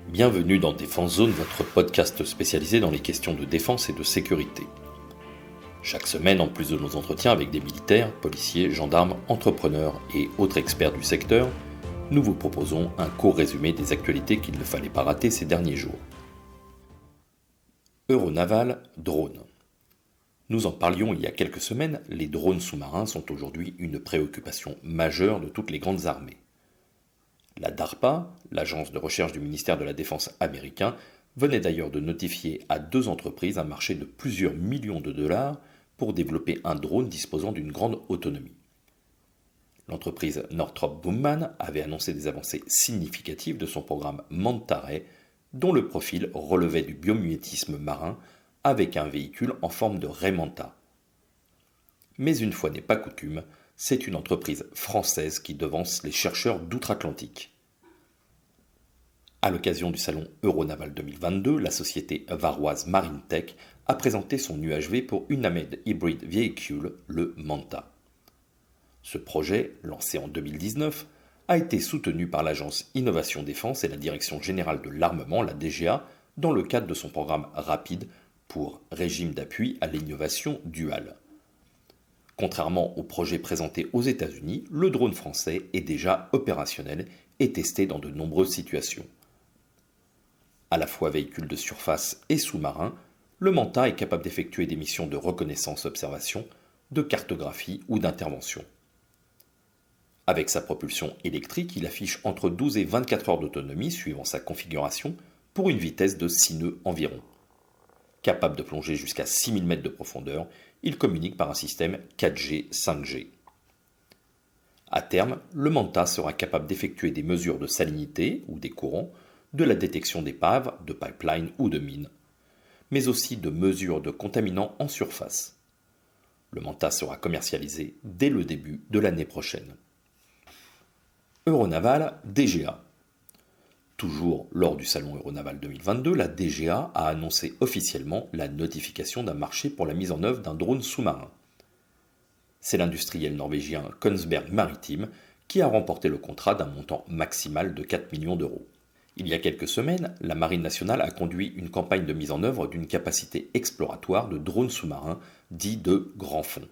Bienvenue dans Défense Zone, votre podcast spécialisé dans les questions de défense et de sécurité. Chaque semaine, en plus de nos entretiens avec des militaires, policiers, gendarmes, entrepreneurs et autres experts du secteur, nous vous proposons un court résumé des actualités qu'il ne fallait pas rater ces derniers jours. Euronaval, drones. Nous en parlions il y a quelques semaines, les drones sous-marins sont aujourd'hui une préoccupation majeure de toutes les grandes armées. La DARPA, l'agence de recherche du ministère de la Défense américain, venait d'ailleurs de notifier à 2 entreprises un marché de plusieurs millions de dollars pour développer un drone disposant d'une grande autonomie. L'entreprise Northrop Grumman avait annoncé des avancées significatives de son programme Manta Ray, dont le profil relevait du biomimétisme marin avec un véhicule en forme de Ray Manta. Mais une fois n'est pas coutume, c'est une entreprise française qui devance les chercheurs d'outre-Atlantique. À l'occasion du salon Euronaval 2022, la société varoise MarineTech a présenté son UHV pour Unmanned Hybrid Vehicle, le Manta. Ce projet, lancé en 2019, a été soutenu par l'agence Innovation Défense et la Direction Générale de l'Armement, la DGA, dans le cadre de son programme RAPID pour Régime d'appui à l'innovation duale. Contrairement au projet présenté aux États-Unis, le drone français est déjà opérationnel et testé dans de nombreuses situations. À la fois véhicule de surface et sous-marin, le Manta est capable d'effectuer des missions de reconnaissance-observation, de cartographie ou d'intervention. Avec sa propulsion électrique, il affiche entre 12 et 24 heures d'autonomie suivant sa configuration pour une vitesse de 6 nœuds environ. Capable de plonger jusqu'à 6000 mètres de profondeur, il communique par un système 4G, 5G. À terme, le Manta sera capable d'effectuer des mesures de salinité ou des courants, de la détection d'épaves, de pipelines ou de mines, mais aussi de mesures de contaminants en surface. Le Manta sera commercialisé dès le début de l'année prochaine. Euronaval, DGA. Toujours lors du salon Euronaval 2022, la DGA a annoncé officiellement la notification d'un marché pour la mise en œuvre d'un drone sous-marin. C'est l'industriel norvégien Kongsberg Maritime qui a remporté le contrat d'un montant maximal de 4 millions d'euros. Il y a quelques semaines, la Marine nationale a conduit une campagne de mise en œuvre d'une capacité exploratoire de drones sous-marins dits de grand fond.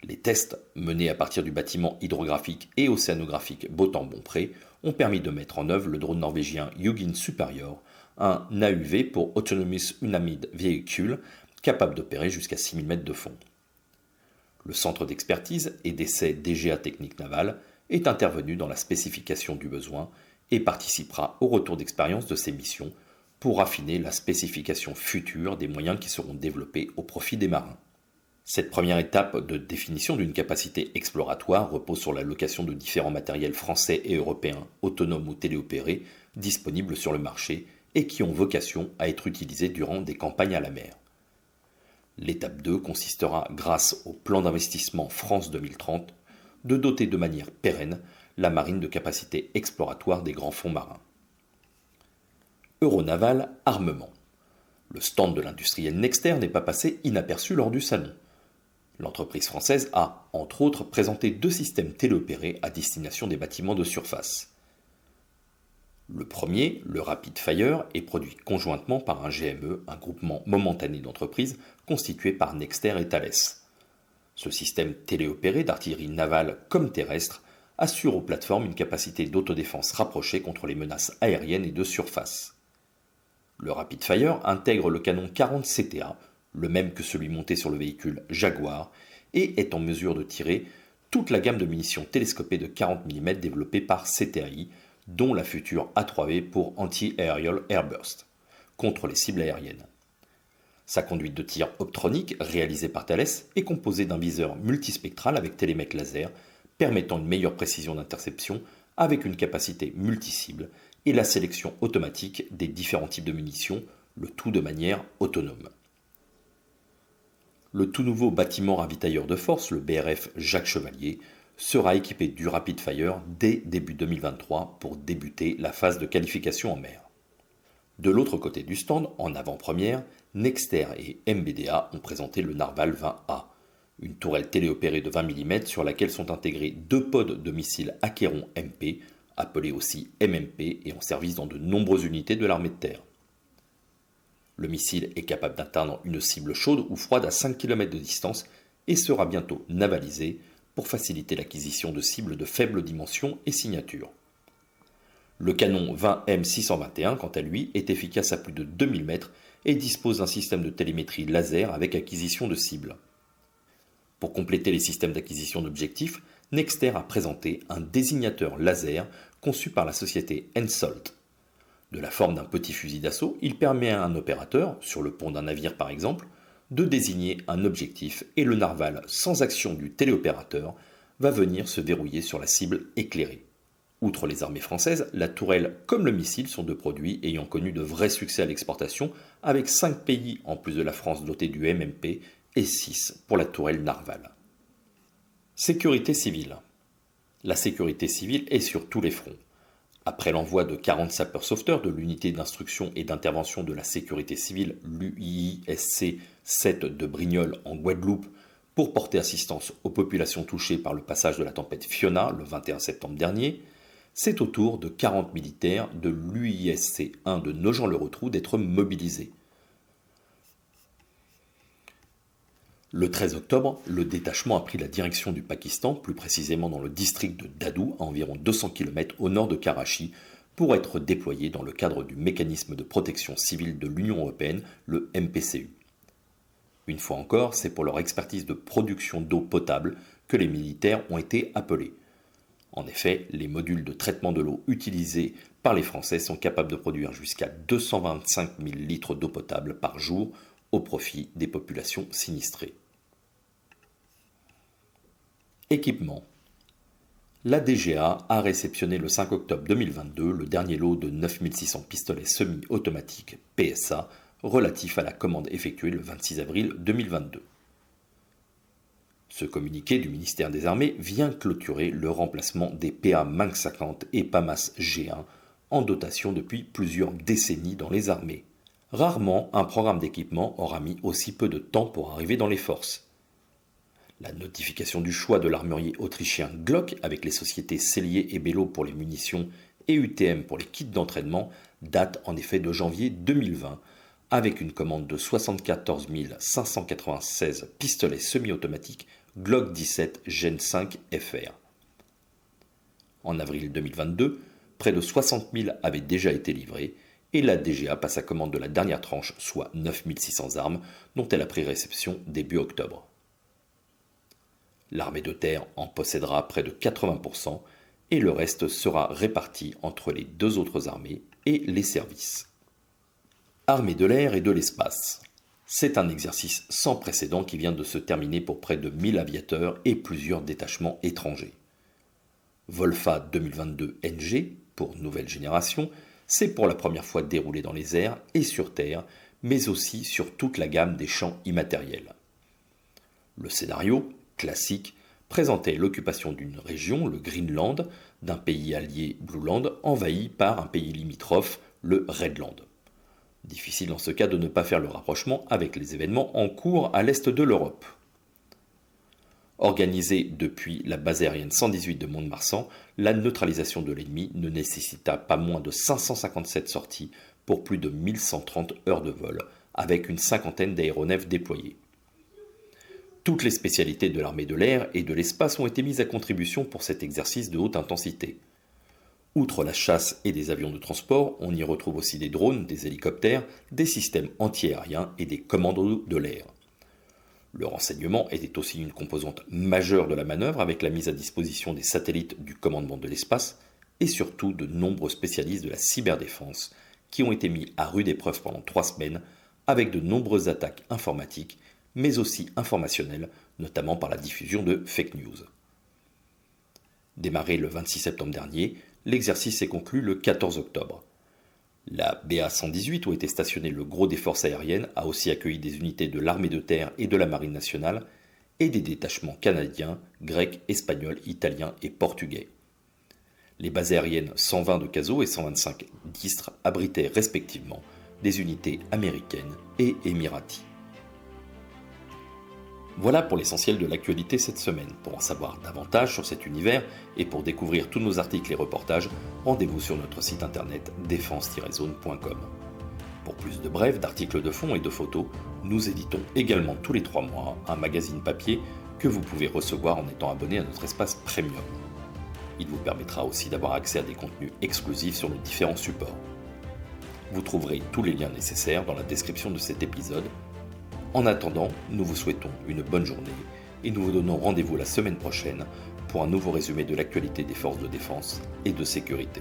Les tests, menés à partir du bâtiment hydrographique et océanographique Botan-Bonpré, ont permis de mettre en œuvre le drone norvégien Hugin Superior, un AUV pour Autonomous Unmanned Vehicle, capable d'opérer jusqu'à 6000 mètres de fond. Le centre d'expertise et d'essai DGA Technique Navale est intervenu dans la spécification du besoin et participera au retour d'expérience de ces missions pour affiner la spécification future des moyens qui seront développés au profit des marins. Cette première étape de définition d'une capacité exploratoire repose sur la location de différents matériels français et européens, autonomes ou téléopérés, disponibles sur le marché et qui ont vocation à être utilisés durant des campagnes à la mer. L'étape 2 consistera, grâce au plan d'investissement France 2030, de doter de manière pérenne la marine de capacités exploratoires des grands fonds marins. Euronaval, armement. Le stand de l'industriel Nexter n'est pas passé inaperçu lors du salon. L'entreprise française a, entre autres, présenté 2 systèmes téléopérés à destination des bâtiments de surface. Le premier, le Rapid Fire, est produit conjointement par un GME, un groupement momentané d'entreprises constitué par Nexter et Thales. Ce système téléopéré d'artillerie navale comme terrestre assure aux plateformes une capacité d'autodéfense rapprochée contre les menaces aériennes et de surface. Le Rapid Fire intègre le canon 40 CTA, le même que celui monté sur le véhicule Jaguar, et est en mesure de tirer toute la gamme de munitions télescopées de 40 mm développée par CTAI, dont la future A3V pour Anti-Aerial Airburst, contre les cibles aériennes. Sa conduite de tir optronique, réalisée par Thales, est composée d'un viseur multispectral avec télémètre laser, permettant une meilleure précision d'interception avec une capacité multi-cible et la sélection automatique des différents types de munitions, le tout de manière autonome. Le tout nouveau bâtiment ravitailleur de force, le BRF Jacques Chevalier, sera équipé du Rapid Fire dès début 2023 pour débuter la phase de qualification en mer. De l'autre côté du stand, en avant-première, Nexter et MBDA ont présenté le Narval 20A, une tourelle téléopérée de 20 mm sur laquelle sont intégrés 2 pods de missiles Acheron MP appelé aussi MMP et en service dans de nombreuses unités de l'armée de terre. Le missile est capable d'atteindre une cible chaude ou froide à 5 km de distance et sera bientôt navalisé pour faciliter l'acquisition de cibles de faible dimension et signature. Le canon 20M621, quant à lui, est efficace à plus de 2000 mètres et dispose d'un système de télémétrie laser avec acquisition de cibles. Pour compléter les systèmes d'acquisition d'objectifs, Nexter a présenté un désignateur laser conçu par la société Hensoldt. De la forme d'un petit fusil d'assaut, il permet à un opérateur, sur le pont d'un navire par exemple, de désigner un objectif et le narval, sans action du téléopérateur, va venir se verrouiller sur la cible éclairée. Outre les armées françaises, la tourelle comme le missile sont deux produits ayant connu de vrais succès à l'exportation, avec 5 pays en plus de la France dotés du MMP et 6 pour la tourelle Narval. Sécurité civile. La sécurité civile est sur tous les fronts. Après l'envoi de 40 sapeurs-sauveteurs de l'unité d'instruction et d'intervention de la sécurité civile, l'UISC 7 de Brignoles en Guadeloupe, pour porter assistance aux populations touchées par le passage de la tempête Fiona le 21 septembre dernier, c'est au tour de 40 militaires de l'UISC 1 de Nogent-le-Rotrou d'être mobilisés. Le 13 octobre, le détachement a pris la direction du Pakistan, plus précisément dans le district de Dadou, à environ 200 km au nord de Karachi, pour être déployé dans le cadre du mécanisme de protection civile de l'Union européenne, le MPCU. Une fois encore, c'est pour leur expertise de production d'eau potable que les militaires ont été appelés. En effet, les modules de traitement de l'eau utilisés par les Français sont capables de produire jusqu'à 225 000 litres d'eau potable par jour au profit des populations sinistrées. Équipement. La DGA a réceptionné le 5 octobre 2022 le dernier lot de 9600 pistolets semi-automatiques PSA relatif à la commande effectuée le 26 avril 2022. Ce communiqué du ministère des Armées vient clôturer le remplacement des PA Mank 50 et PAMAS G1 en dotation depuis plusieurs décennies dans les armées. Rarement un programme d'équipement aura mis aussi peu de temps pour arriver dans les forces. La notification du choix de l'armurier autrichien Glock avec les sociétés Cellier et Bello pour les munitions et UTM pour les kits d'entraînement date en effet de janvier 2020 avec une commande de 74 596 pistolets semi-automatiques Glock 17 Gen 5 FR. En avril 2022, près de 60 000 avaient déjà été livrés et la DGA passe à commande de la dernière tranche, soit 9 600 armes, dont elle a pris réception début octobre. L'armée de terre en possédera près de 80% et le reste sera réparti entre les deux autres armées et les services. Armée de l'air et de l'espace. C'est un exercice sans précédent qui vient de se terminer pour près de 1000 aviateurs et plusieurs détachements étrangers. Volfa 2022 NG, pour nouvelle génération, s'est pour la première fois déroulé dans les airs et sur terre, mais aussi sur toute la gamme des champs immatériels. Le scénario, classique, présentait l'occupation d'une région, le Greenland, d'un pays allié Blueland, envahi par un pays limitrophe, le Redland. Difficile dans ce cas de ne pas faire le rapprochement avec les événements en cours à l'est de l'Europe. Organisée depuis la base aérienne 118 de Mont-de-Marsan, la neutralisation de l'ennemi ne nécessita pas moins de 557 sorties pour plus de 1130 heures de vol, avec une cinquantaine d'aéronefs déployés. Toutes les spécialités de l'armée de l'air et de l'espace ont été mises à contribution pour cet exercice de haute intensité. Outre la chasse et des avions de transport, on y retrouve aussi des drones, des hélicoptères, des systèmes anti-aériens et des commandos de l'air. Le renseignement était aussi une composante majeure de la manœuvre avec la mise à disposition des satellites du commandement de l'espace et surtout de nombreux spécialistes de la cyberdéfense qui ont été mis à rude épreuve pendant 3 semaines avec de nombreuses attaques informatiques mais aussi informationnelles, notamment par la diffusion de fake news. Démarré le 26 septembre dernier, l'exercice s'est conclu le 14 octobre. La BA-118, où était stationné le gros des forces aériennes, a aussi accueilli des unités de l'armée de terre et de la marine nationale, et des détachements canadiens, grecs, espagnols, italiens et portugais. Les bases aériennes 120 de Cazaux et 125 d'Istres abritaient respectivement des unités américaines et émiraties. Voilà pour l'essentiel de l'actualité cette semaine. Pour en savoir davantage sur cet univers et pour découvrir tous nos articles et reportages, rendez-vous sur notre site internet défense-zone.com. Pour plus de brèves, d'articles de fond et de photos, nous éditons également tous les 3 mois un magazine papier que vous pouvez recevoir en étant abonné à notre espace premium. Il vous permettra aussi d'avoir accès à des contenus exclusifs sur nos différents supports. Vous trouverez tous les liens nécessaires dans la description de cet épisode. En attendant, nous vous souhaitons une bonne journée et nous vous donnons rendez-vous la semaine prochaine pour un nouveau résumé de l'actualité des forces de défense et de sécurité.